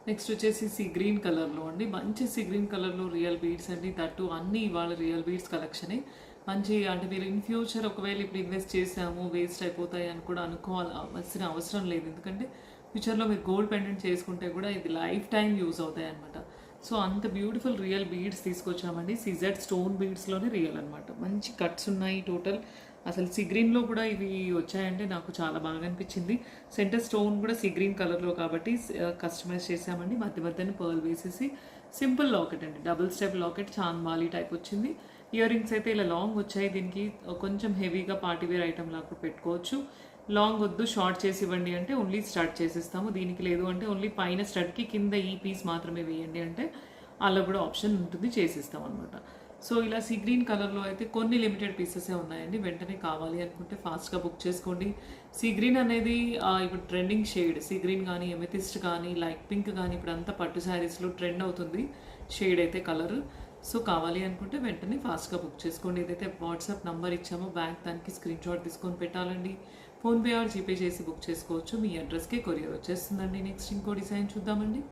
Next వచ్చేసి sea green కలర్లో అండి, మంచి సీ గ్రీన్ కలర్లో రియల్ బీడ్స్ అండి. దట్టు అన్నీ ఇవాళ రియల్ బీడ్స్ కలెక్షనే. మంచి అంటే మీరు ఇన్ ఫ్యూచర్ ఒకవేళ ఇప్పుడు ఇన్వెస్ట్ చేసాము వేస్ట్ అయిపోతాయి అని కూడా అనుకోవాల్సిన అవసరం లేదు. ఎందుకంటే ఫ్యూచర్లో మీరు గోల్డ్ పెండెంట్ చేసుకుంటే కూడా ఇది లైఫ్ టైం యూజ్ అవుతాయి అనమాట. సో అంత బ్యూటిఫుల్ రియల్ బీడ్స్ తీసుకొచ్చామండి. సిజెడ్ స్టోన్ బీడ్స్లోనే రియల్ అనమాట. మంచి కట్స్ ఉన్నాయి టోటల్. అసలు సీ గ్రీన్లో కూడా ఇవి వచ్చాయంటే నాకు చాలా బాగా అనిపించింది. సెంటర్ స్టోన్ కూడా సీ గ్రీన్ కలర్లో కాబట్టి కస్టమైజ్ చేసామండి. మధ్య మధ్యన పర్ల్ వేసేసి సింపుల్ లాకెట్ అండి, double step locket, chandbali type వచ్చింది. ఇయర్ రింగ్స్ అయితే ఇలా లాంగ్ వచ్చాయి. దీనికి కొంచెం హెవీగా పార్టీవేర్ ఐటమ్ లాగా పెట్టుకోవచ్చు. లాంగ్ వద్దు షార్ట్ చేసి ఇవ్వండి అంటే ఓన్లీ స్టడ్ చేసిస్తాము. దీనికి లేదు అంటే ఓన్లీ పైన స్టడ్కి కింద ఈ పీస్ మాత్రమే వేయండి అంటే అలా కూడా ఆప్షన్ ఉంటుంది, చేసిస్తాం అనమాట. సో ఇలా సీ గ్రీన్ కలర్లో అయితే కొన్ని లిమిటెడ్ పీసెసే ఉన్నాయండి. వెంటనే కావాలి అనుకుంటే ఫాస్ట్గా బుక్ చేసుకోండి. సీ గ్రీన్ అనేది ఇప్పుడు ట్రెండింగ్ షేడ్. సీ గ్రీన్ కానీ ఎమెథిస్ట్ కానీ లైట్ పింక్ కానీ ఇప్పుడు అంతా పట్టు శారీస్లో ట్రెండ్ అవుతుంది షేడ్ అయితే కలర్. సో కావాలి అనుకుంటే వెంటనే ఫాస్ట్గా బుక్ చేసుకోండి. ఏదైతే వాట్సాప్ నంబర్ ఇచ్చామో బ్యాంక్ దానికి స్క్రీన్ షాట్ తీసుకొని పెట్టాలండి. ఫోన్పే ఆర్ జీపే చేసి బుక్ చేసుకోవచ్చు. మీ అడ్రస్కే కొరియర్ వచ్చేస్తుందండి. నెక్స్ట్ ఇంకో డిజైన్ చూద్దామండి.